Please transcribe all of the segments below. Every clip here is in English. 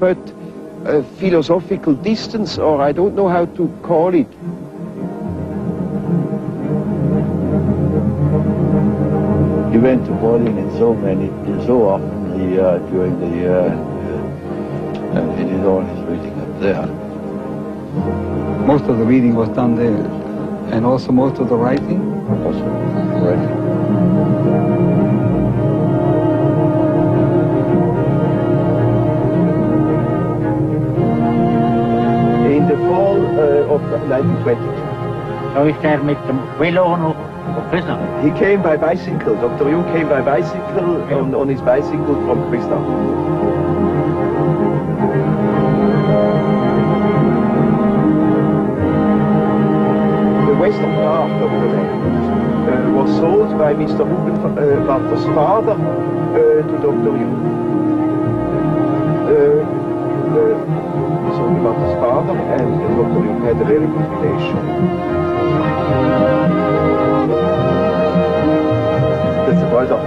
but philosophical distance, or I don't know how to call it. He went to Berlin so often during the year, and he did all his reading up there. Most of the reading was done there, and also most of the writing? Also, writing. In the fall of 1922. So is there mit dem Velo noch Prisna? He came by bicycle. Dr. Jung came by bicycle on his bicycle from Prisna. The western part of the land was sold by Mr. Hugenvatter's father to Dr. Jung. So Hugenvatter's father and Dr. Jung had a very good relation. Das ist weiter.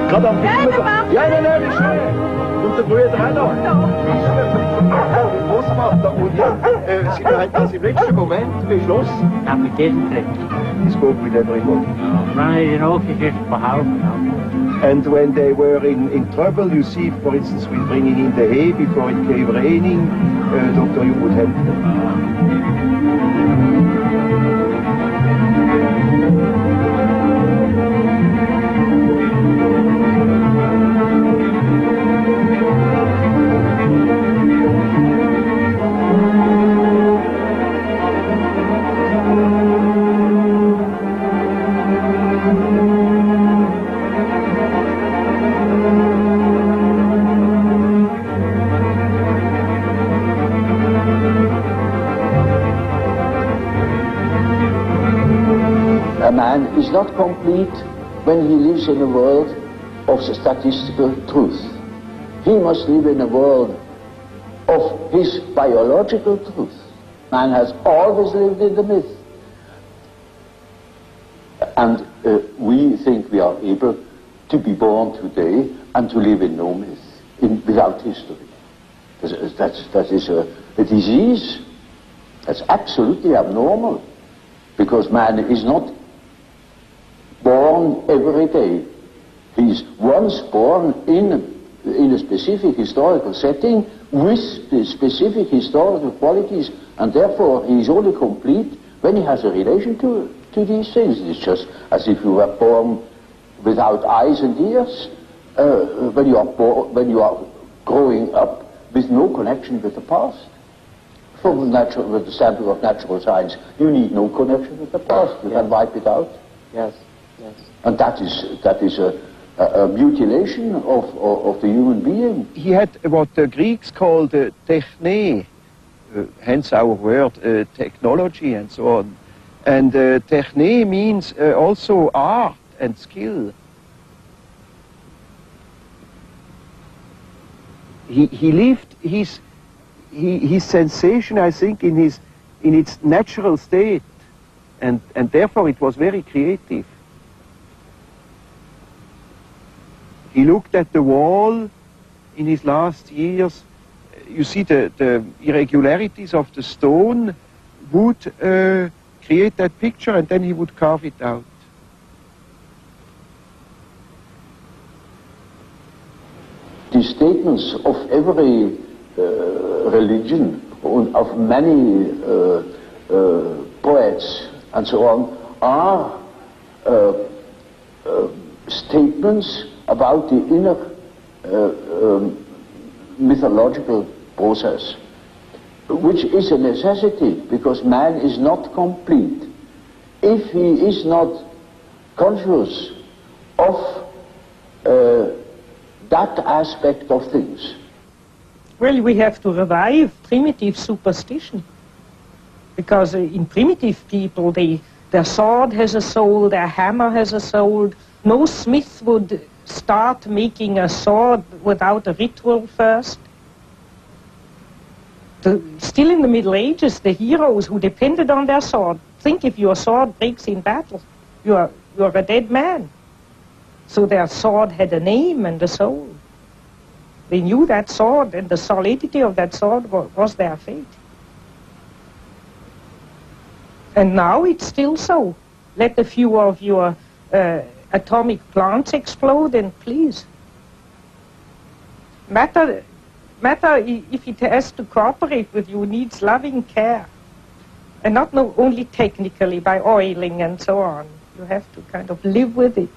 Gerade am Film. Ja, nein, ist schön. Und der Brüder auch noch. Großvater und ja, sie haben das im letzten Moment beschlossen. Ja, mit diesem Trick. This spoke with everybody. And when they were in trouble, you see, for instance, with bringing in the hay before it came raining, Dr. Jung would help them. A man is not complete when he lives in a world of statistical truth. He must live in a world of his biological truth. Man has always lived in the myth. And we think we are able to be born today and to live in no myth, without history. That is a disease. That's absolutely abnormal, because man is not born every day. He's once born in a specific historical setting with the specific historical qualities, and therefore he is only complete when he has a relation to these things. It's just as if you were born without eyes and ears, when you are growing up with no connection with the past. From the standpoint of natural science, you need no connection with the past. You can wipe it out. Yes, yes. And that is a mutilation of the human being. He had what the Greeks called techne, hence our word technology and so on. And techne means also art and skill. He lived his sensation, I think, in its natural state, and therefore it was very creative. He looked at the wall in his last years. You see the irregularities of the stone would create that picture, and then he would carve it out. The statements of every religion, of many poets and so on, are statements about the inner mythological process, which is a necessity, because man is not complete if he is not conscious of that aspect of things. Well, we have to revive primitive superstition, because in primitive people, their sword has a soul, their hammer has a soul. No smith would start making a sword without a ritual first. Still in the Middle Ages, the heroes who depended on their sword, think if your sword breaks in battle, you're a dead man. So their sword had a name and a soul. They knew that sword, and the solidity of that sword was their fate. And now it's still so. Let a few of your atomic plants explode, and please. Matter, if it has to cooperate with you, needs loving care. And not only technically by oiling and so on. You have to kind of live with it.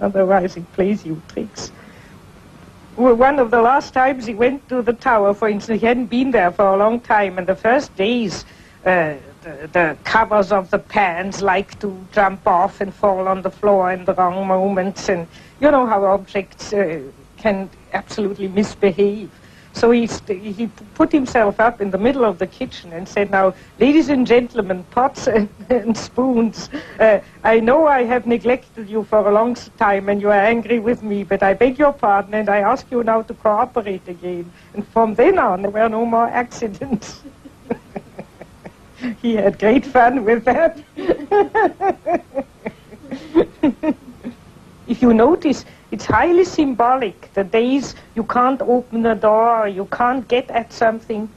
Otherwise it plays you tricks. Well, one of the last times he went to the tower, for instance, he hadn't been there for a long time, and the first days the covers of the pans like to jump off and fall on the floor in the wrong moments, and you know how objects can absolutely misbehave. So he put himself up in the middle of the kitchen and said, now, ladies and gentlemen, pots and spoons, I know I have neglected you for a long time and you are angry with me, but I beg your pardon and I ask you now to cooperate again. And from then on, there were no more accidents. He had great fun with that. If you notice, it's highly symbolic. The days you can't open the door, you can't get at something,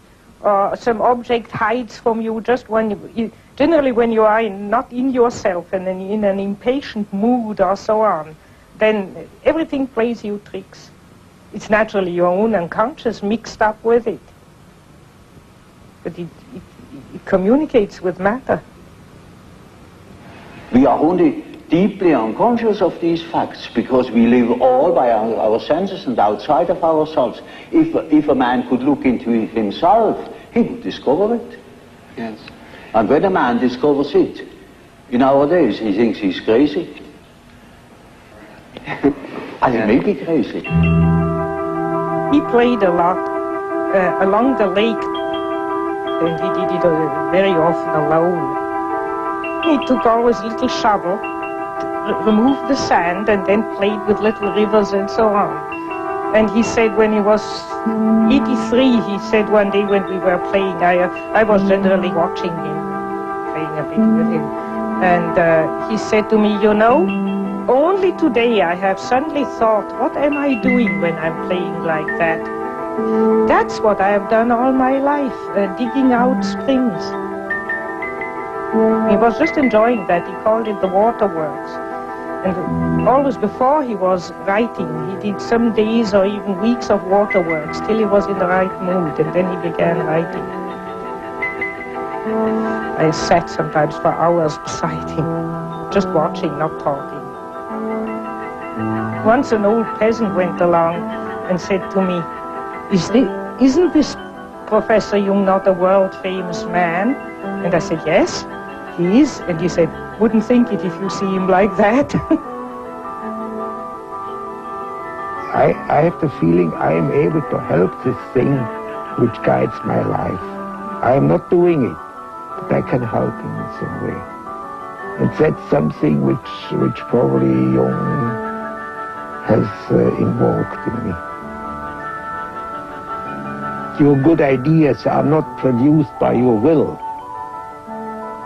or some object hides from you just when generally when you are not in yourself and in an impatient mood or so on, then everything plays you tricks. It's naturally your own unconscious mixed up with it. But it communicates with matter. We are only deeply unconscious of these facts because we live all by our senses and outside of ourselves. If a man could look into it himself, he would discover it. Yes. And when a man discovers it, nowadays he thinks he's crazy. And he may be crazy. He played a lot along the lake, and he did it very often alone. He took always a little shovel, removed the sand, and then played with little rivers and so on. And he said when he was 83, he said one day when we were playing, I was generally watching him, playing a bit with him. And he said to me, you know, only today I have suddenly thought, what am I doing when I'm playing like that? That's what I have done all my life, digging out springs. He was just enjoying that. He called it the waterworks. And always before he was writing, he did some days or even weeks of waterworks till he was in the right mood, and then he began writing. I sat sometimes for hours beside him, just watching, not talking. Once an old peasant went along and said to me, isn't this Professor Jung not a world-famous man? And I said, yes, he is. And he said, wouldn't think it if you see him like that. I have the feeling I am able to help this thing which guides my life. I am not doing it, but I can help him in some way. And that's something which probably Jung has invoked in me. Your good ideas are not produced by your will.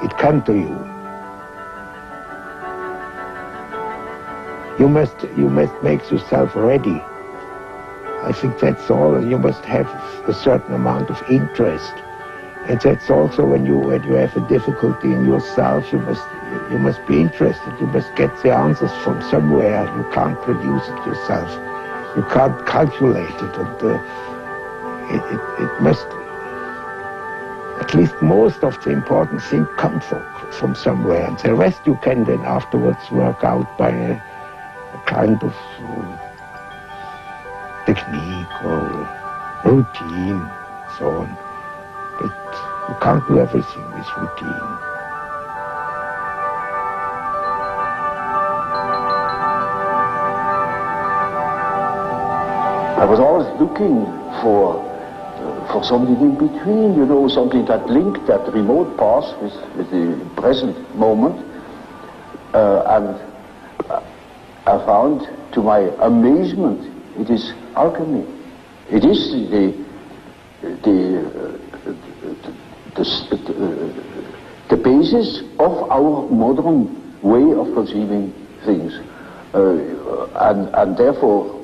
It comes to you. You must make yourself ready. I think that's all. And you must have a certain amount of interest. And that's also when you have a difficulty in yourself, you must be interested. You must get the answers from somewhere. You can't produce it yourself. You can't calculate it. And it must, at least most of the important things come from somewhere. And the rest you can then afterwards work out by a kind of technique or routine, so on. But you can't do everything with routine. I was always looking for something in between, something that linked that remote past with the present moment. And I found, to my amazement, it is alchemy. It is the basis of our modern way of conceiving things. And therefore,